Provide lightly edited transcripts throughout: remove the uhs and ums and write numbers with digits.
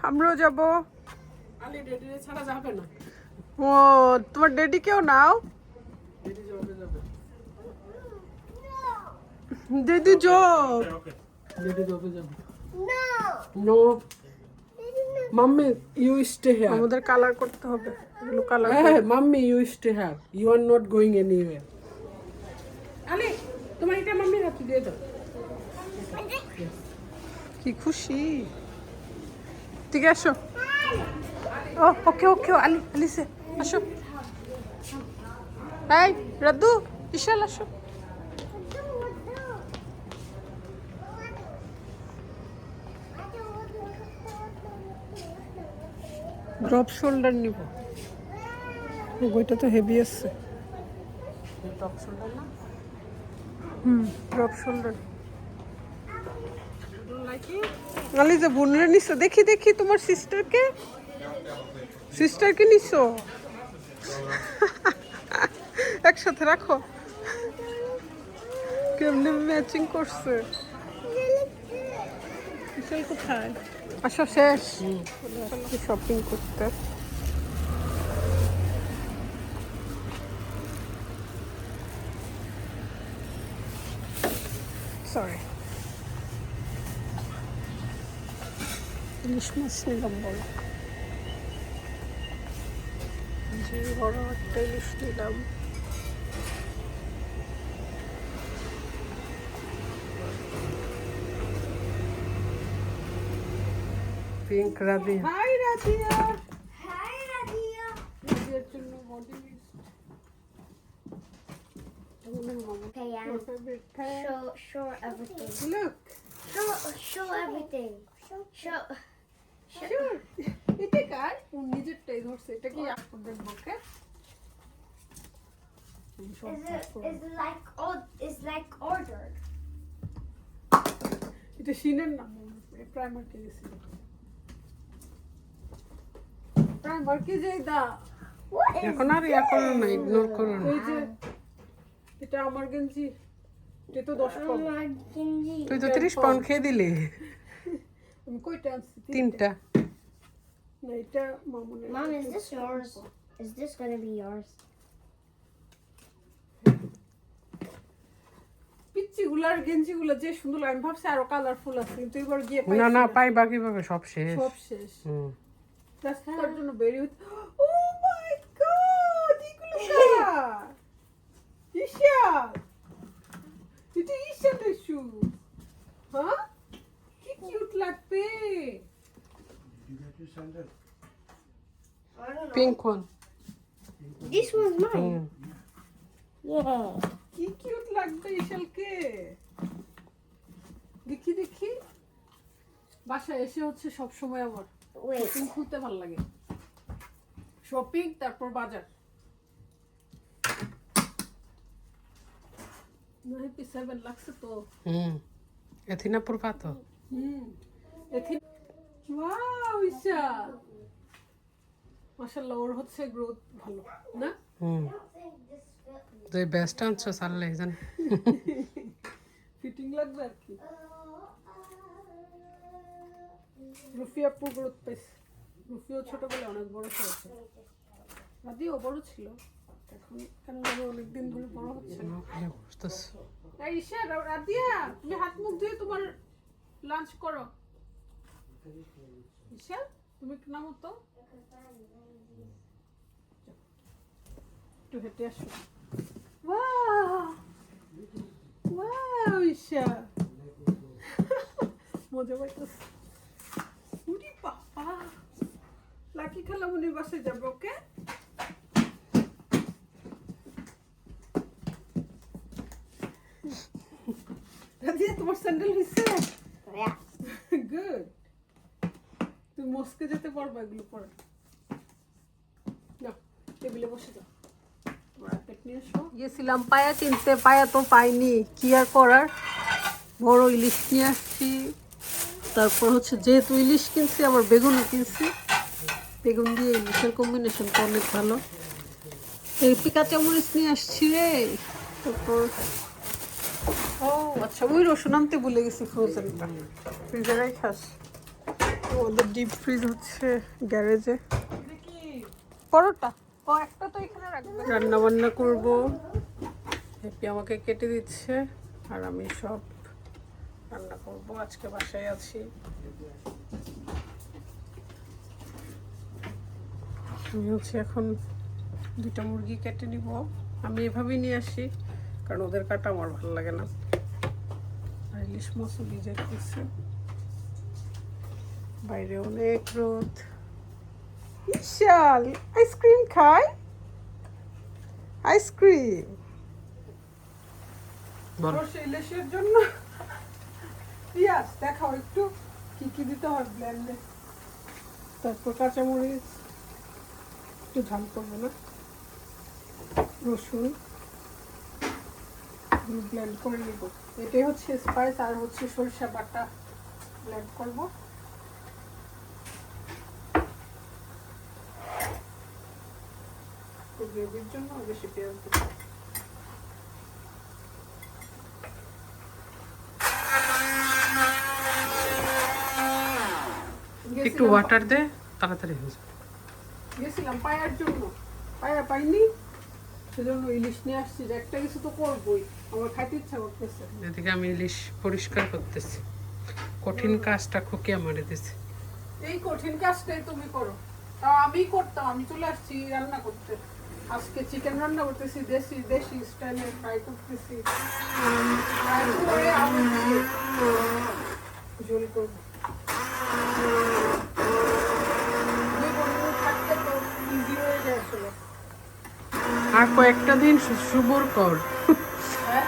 আমরাও যাব। আলি ডেডি ছাড়া যাবে না। ও তোমার ডেডিকেও নাও। ডেডি যাবে। দিদি জব। ডেডি যাবে। No mummy you stay here. আমাদের কালার করতে হবে, এগুলো কালার। হ্যাঁ mummy you stay here, you are not going anywhere. Ali তোমার এটা মাম্মির হাতে দিয়ে দাও। কি খুশি। ঠিক আছে, আসো। ও ওকে ওকে, আলি আলিসে আসো। এই রাদু, বিশাল আসো। ড্রপ শোল্ডার নিব, বইটা তো হেভি আছে। টপ শোল্ডার না, drop shoulder. Like it. Ali যে বোনরে নিছো, দেখি দেখি তোমার সিস্টারকে নিছো। একসাথে রাখো, কেমনে ম্যাচিং করছে। বিশাল কোথায়? আসো, শেষ শপিং করতে। সরি, ইলিশ মাছ নিলাম বলো। যে বড় একটা ইলিশ নিলাম। Pink Radhi. Hi Razia. Hi, Nadia. রাজিয়ার জন্য body mist. Okay, yeah. Show everything. Look, Show everything. Show. sure. এটা কার? ও নিজেরটাই ধরছে। এটা কি আপনাদের বকে? Is like ordered. এটা শিনের নাম, প্রাইমার্কে গেছিল। প্রাইমার্কে যাই দা। What is এখন আর ইয়া করো না, ইগনোর করো না। এই যে এটা আমার গেঞ্জি, এটা তো 10 পাউন্ড। my Genji? তুই তো 30 পাউন্ড খেয়ে দিলি। আমি কয়টা আনছি? তিনটা। না, এটা মামুনের। Mom, is this yours? Is this gonna be yours? পিচ্চিগুলার গেঞ্জিগুলো যে সুন্দর লাগে, আমি ভাবছি আরো কালারফুল আছে, কিন্তু এবার গিয়ে না না, পাইছি পাইবা কিভাবে, সব শেষ। সব শেষ। হুম। রাস্তার জন্য বেরিয়ে ও মাই গড, এগুলো কার? ঈশা, এটা ঈশাদের শু। হ্যাঁ, কি কিউট লাগবে। Pink one. This one's mine. Yeah. কি কিউট লাগবে ঈশালকে। দেখি দেখি, বাসায় এসে হচ্ছে সব সময় আমার Wait. শপিং খুলতে ভালো লাগে। শপিং, তারপর বাজার। না, 7 লাগছে তো। এথিনাপুর পাতো। ওয়াও ঈশা, মাশাআল্লাহ, ওর হচ্ছে গ্রোথ ভালো না। তুই বেস্ট আনছো সারলে জান। ফিটিং লাগবে আর কি। রুফিয়া আপু গ্রোথ পাইছে। রুফিও ছোটবেলা অনেক বড় হয়েছে, রাদিও বড় ছিল, এখন কেন জানি অনেকদিন ধরে বড় হচ্ছে না। এই ঈশা, রাদিয়া, তুমি হাত মুখ ধুয়ে তোমার লাঞ্চ করো। ঈশা, তুমি একটু নামো তো, একটু হেঁটে আসো। ওয়াও ওয়াও ঈশা, মজা পাইতেছে। উরি বাবা, লাকি খালামুনির বাসায় যাবে। ওকে, রাজিয়া, তোমার স্যান্ডেল হয়েছে? Yeah. গুড, তুমি মস্কে যেতে পারবা এগুলো পরে। যাও, টেবিলে বসে যাও। গেছিলাম পায়া কিনতে, পায়া তো পাইনি, কি আর করার। বড় ইলিশ নিয়ে আসছি, তারপর হচ্ছে যেহেতু ইলিশ কিনছি, আবার বেগুনও কিনছি। বেগুন দিয়ে ইলিশের কম্বিনেশনটা অনেক ভালো। এই পিকা মরিচ নিয়ে আসছি রে। তারপর ও আচ্ছা, ওই রসুন আনতে ভুলে গেছি, ফ্রোজেনটা ফ্রিজে খাস। আমাদের ডিপ ফ্রিজ হচ্ছে গ্যারেজে। পরোটা একটা তো এখানে রাখবে। রান্না বান্না করবো, হ্যাপি আমাকে কেটে দিচ্ছে আর আমি সব রান্না করবো। আজকে বাসায় আছি। আমি হচ্ছে এখন 2টা মুরগি কেটে নিব। আমি এভাবেই নিয়ে আসি কারণ ওদের কাটা আমার ভালো লাগে না। আর ইলিশ মাছও ভিজে দিচ্ছে, বাইরে অনেক রোদ। বিশাল আইসক্রিম খায়, আইসক্রিম ইলিশের জন্য পিঁয়াজ দেখাও একটু কি কি দিতে হয় ব্লেন্ডে। তারপর কাঁচামরিচ, একটু ঝাল করবো না, রসুন ব্লেন্ড করে নিব। এটাই হচ্ছে স্পাইস আর হচ্ছে সরিষা বাটা ব্লেন্ড করব। গ্রেভির জন্য বেশি পেঁয়াজ দিব। একটু ওয়াটার দে, তাড়াতাড়ি হয়ে যাবে। গেছিলাম পায়ার জন্য, পায়া পাইনি, সেজন্য ইলিশ নিয়ে আসছি। যে একটা কিছু তো করবোই, আমার খাইতে ইচ্ছা করতেছে। এদিকে আমি ইলিশ পরিষ্কার করতেছি, কঠিন কাজটা খুকি আমারে দিছে। এই কঠিন কাজটাই তুমি করো, তাও আমি করতাম। আমি চলে আসছি রান্না করতে। আজকে চিকেন রান্না করতেছি, দেশি দেশি স্টাইলে ফ্রাই করতেছি। ফ্রাই করে আলু দিয়ে ঝোল করবো। থাকতে তো ইজি হয়ে যায় আসলে। আর কয়েকটা দিন শুভর কর,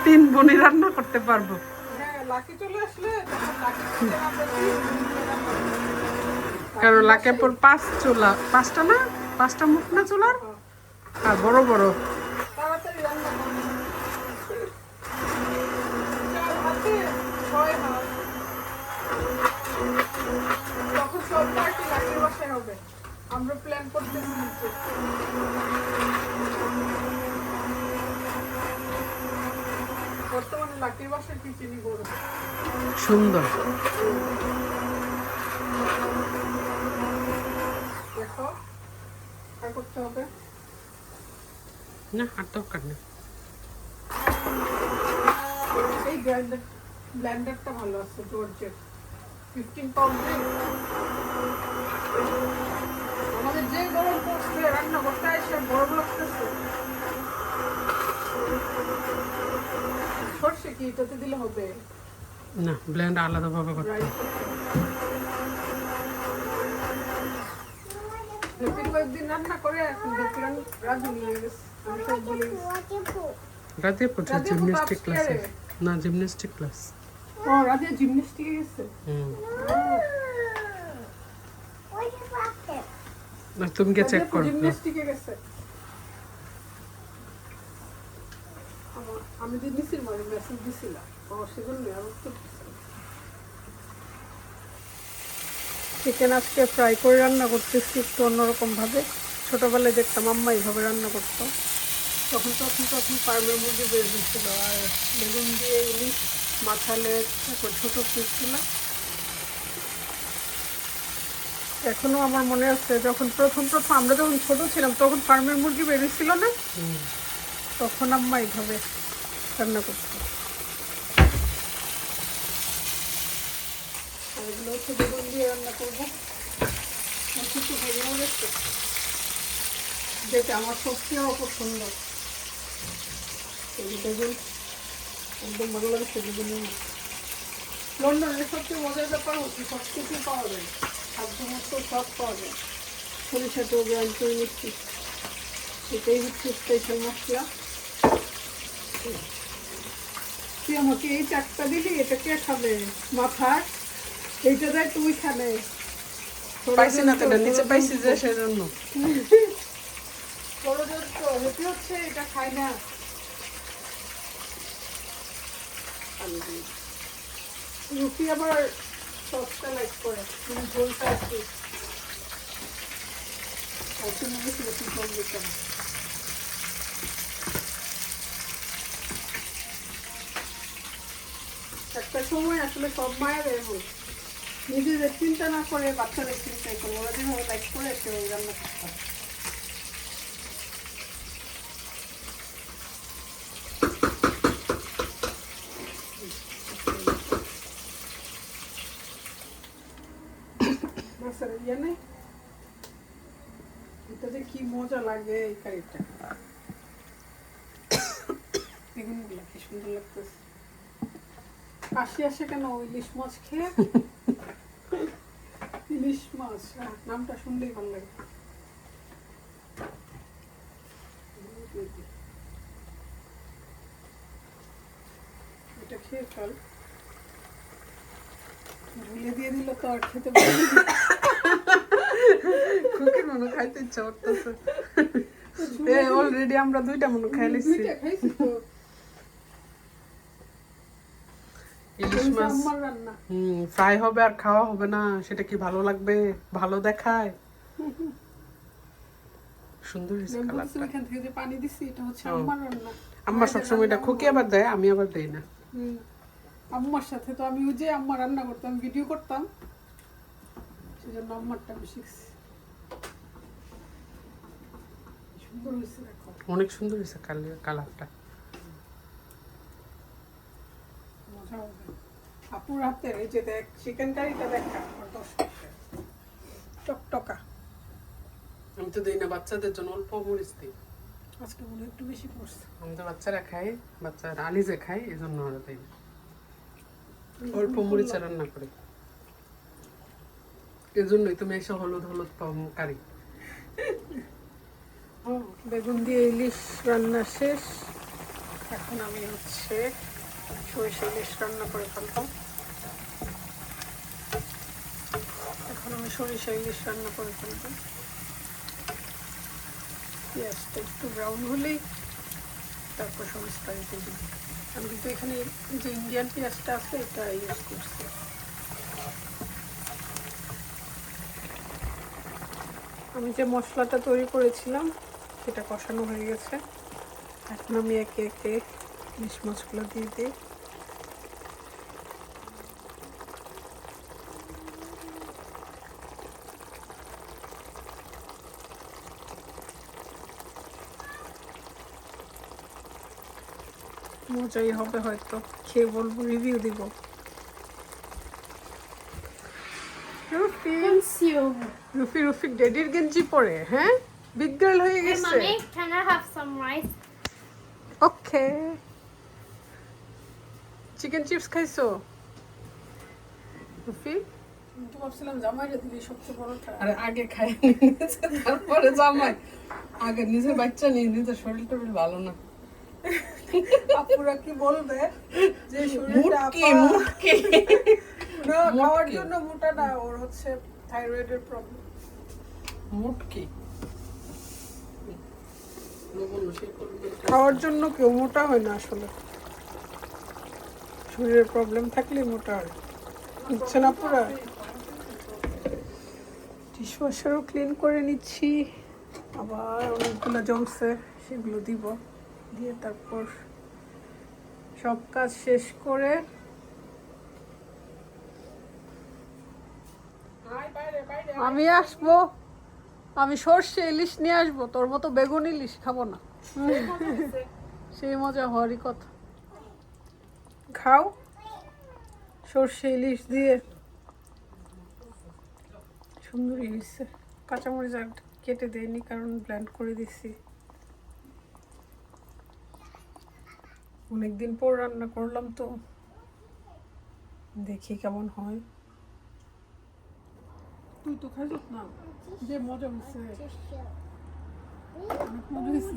3 বোনে রান্না করতে পারবো। হ্যাঁ, লাকি চলে আসলে তখন লাকি চিকেন আমরা দিই। কারণ লাকেপুর 5 চুলা, 5টা না 5টা মুখ না চুলার, আর বড় বড়। তাড়াতাড়ি রান্না করবো। 4 হাতে 6 হাত। তখন সব পার্টি লাকির বাসায় হবে। আমরা প্ল্যান করতেছি নিচে। বর্তমানে লাকির বাসার কিচেনই বড়, সুন্দর। দেখো আর করতে হবে না আর দরকার নেই। এই ব্লেন্ডারটা ভালো আছে জর্জের, 15 পাউন্ডে। আমাদের যে গরম পড়ছে রান্না করতে এসে গরম লাগতেছে। সর্ষে কি এটাতে দিলে হবে? না, ব্লেন্ড আলাদাভাবে করতে ড্রাই কয়েকদিন রান্না করে এখন দেখলাম রাজু নিয়ে গেছে। আমি সব বলে গেছি। রাতে পড়ছে রাতে তো জিমন্যাস্টিক upstairs ক্লাসে। এ। না, জিমন্যাস্টিক ক্লাস। ও রাজু জিমন্যাস্টিকে গেছে। না, তুমি কে চেক করো। জিমন্যাস্টিকে গেছে। আমি যে নিছির মানে মেসেজ দিছিলাম, ও সেজন্য আমি তো চিকেন আজকে ফ্রাই করে রান্না করতেছি একটু অন্যরকম ভাবে। ছোটবেলায় দেখতাম আম্মা এইভাবে রান্না করতো। তখন ফার্মের মুরগি বের হয়েছিল আর বেগুন দিয়ে ইলিশ, মাথা লেগ, তারপর ছোটো পিস ছিল। এখনো আমার মনে আছে যখন প্রথম আমরা যখন ছোট ছিলাম তখন ফার্মের মুরগি বেরিয়েছিল না, তখন আম্মা এইভাবে রান্না করতো। আর এগুলো হচ্ছে বেগুন দিয়ে রান্না করবো। কিছু বেগুনও দেখতে, যেটা আমার সবচেয়ে অপছন্দ। এই বেগুন একদম বাংলাদেশের বেগুন। লন্ডনের সবচেয়ে মজার ব্যাপার হচ্ছে সব কিছু পাওয়া যায়, খাদ্য মতো সব পাওয়া যায়। সরিষা তো গ্রাইন্ড করে নিচ্ছি, সেটাই হচ্ছে স্পেশাল মশলা। তুই আমাকে এই চারটা দিলি, এটা কে খাবে? মাথা এইটা দেয় তুই খাবে। পাইছি না তো, নিচে পাইছি যে সেজন্য। ষড়যন্ত্র হেঁটে হচ্ছে, এটা খায় না। রুটি আবার সসটা লাইক করে, তুমি ঝোলটা একটু বেশি ঝোল দিতাম। একটা সময় আসলে সব মায়ের এমন নিজেদের চিন্তা না করে বাচ্চাদের চিন্তাই করবো, ওরা যেভাবে লাইক করে সে ওই রান্না করতে হবে। মাছের ইয়ে নেই, এটা যে কি মজা লাগে এই কারিটা, বেগুনগুলো কি সুন্দর লাগতেছে। কাশি আসে কেন ইলিশ মাছ খেয়ে? ইলিশ মাছ নামটা শুনলেই ভালো লাগে। এটা খেয়ে ফেল, ঝুলে দিয়ে দিল তো আর খেতে পারবি না। খুকির মনে খাইতে ইচ্ছা করতেছে। অলরেডি আমরা 2টা মনে খাই লিছি। দুইটা খাইছি তো। ইলিশ এটা মাছ আমার রান্না। ফ্রাই হবে আর খাওয়া হবে না, সেটা কি ভালো লাগবে? ভালো দেখায়? সুন্দর হয়েছে আমি বলছি কালারটা। ওইখান থেকে যে পানি দিছি এটা হচ্ছে ও। আমার রান্না। আম্মা সবসময় এটা খুকি আবার দেয়, আমি আবার দেই না। আম্মার সাথে তো আমি ওই যে আম্মা রান্না করতাম, ভিডিও করতাম, সেজন্য আম্মারটা আমি শিখছি। সুন্দর হয়েছে দেখো, অনেক সুন্দর হয়েছে কালারটা। মজা হবে। আপুর হাতের এই যে দেখ চিকেন কারিটা দেখা আমার 10 টাকা টকটকা। আমি তো দেই না, বাচ্চাদের জন্য অল্প মরিচ দিই। আজকে মনে হয় একটু বেশি পড়ছে। আমি তো বাচ্চারা খাই, বাচ্চারা আলিজে খাই, এই জন্য ওরা দেই না। অল্প মরিচে রান্না করি, এই জন্যই তুমি এসে হলুদ হলুদ পাও কারি। বেগুন দিয়ে ইলিশ রান্না শেষ। এখন আমি হচ্ছে সরিষা ইলিশ রান্না করে ফেলতাম। এখন আমি সরিষা ইলিশ রান্না করে ফেলবো। পেঁয়াজটা একটু ব্রাউন হলেই তারপর সমস্ত দিতে দিই। আমি কিন্তু এখানে যে ইন্ডিয়ান পেঁয়াজটা আছে এটা ইউজ করছি। আমি যে মশলাটা তৈরি করেছিলাম সেটা কষানো হয়ে গেছে। এখন আমি একে একে ইলিশ মাছগুলো দিয়ে দিই। মজাই হবে হয়তো, খেয়ে বলবো, রিভিউ দিব। রুফি রুফি রুফি ডেডির গেঞ্জি পরে, হ্যাঁ বিগ গার্ল হয়ে Hey, গেছে। mommy, can I have some rice? Okay, chicken chips খাইছো রুফি? আমি তো ভাবছিলাম জামাইরে দিলি সবচেয়ে বড়টা। আরে আগে খাই নিয়েছে, তারপরে জামাই। আগে নিজে বাচ্চা নিয়ে, নিজের শরীর টরীর ভালো না। আপুরা কি বলবে যে শরীরটা মুটকি আপা মুটকি না খাওয়ার মুটকি। জন্য মোটা না, ওর হচ্ছে থাইরয়েডের প্রবলেম। মুটকি খাওয়ার জন্য কেউ মোটা হয় না আসলে, শরীরের প্রবলেম থাকলে মোটা হয়। বুঝছেন আপুরা? ডিশওয়াশারও ক্লিন করে নিচ্ছি, আবার অনেকগুলো জমছে সেগুলো দিব, দিয়ে তারপর সব কাজ শেষ করে আমি আসবো। আমি সর্ষে ইলিশ নিয়ে আসবো, তোর মতো বেগুন ইলিশ খাবো না। সেই মজা হওয়ারই কথা। খাও সর্ষে ইলিশ দিয়ে, সুন্দরই হয়েছে। কাঁচামরিচ আর কেটে দেয়নি কারণ ব্লেন্ড করে দিচ্ছি। অনেকদিন পর রান্না করলাম তো, দেখি কেমন হয়। তুই তো খাইছ না, যে মজা হয়েছে, অনেক মজা হয়েছে।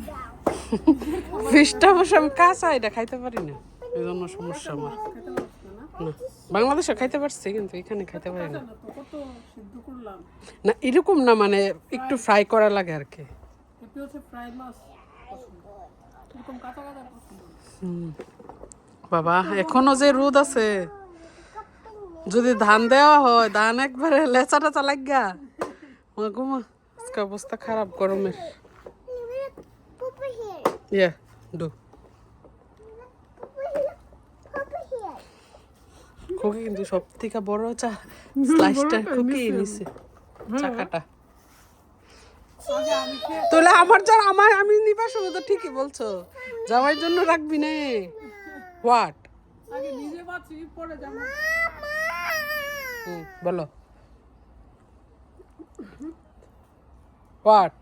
ফিশটা অবশ্য আমি কাঁচা, এটা খাইতে পারি না, এই জন্য সমস্যা আমার। খেতে পারছ না? না, বাংলাদেশে খাইতে পারছি কিন্তু এখানে খাইতে পারি না। জানো তো কত সিদ্ধ করলাম। না এরকম না, মানে একটু ফ্রাই করা লাগে আর কি। এটি হচ্ছে ফ্রাই মাছ পছন্দ, এরকম কাঁচা কাঁচা পছন্দ না। বাবা এখনো যে রোদ আছে, যদি ধান দেওয়া হয়, ধান একবারে লেচা টেচা লাগা। ঘুমা, আজকে অবস্থা খারাপ গরমের। Over here. Yeah do Over here. খুকি কিন্তু সব থেকে বড় স্লাইসটা খুকি নিছে চাকাটা তাহলে আমি নিবার সময় তো ঠিকই বলছো জামাইয়ের জন্য রাখবি না হোয়াট আগে নিজে বাঁচি পরে যাবো বলো হোয়াট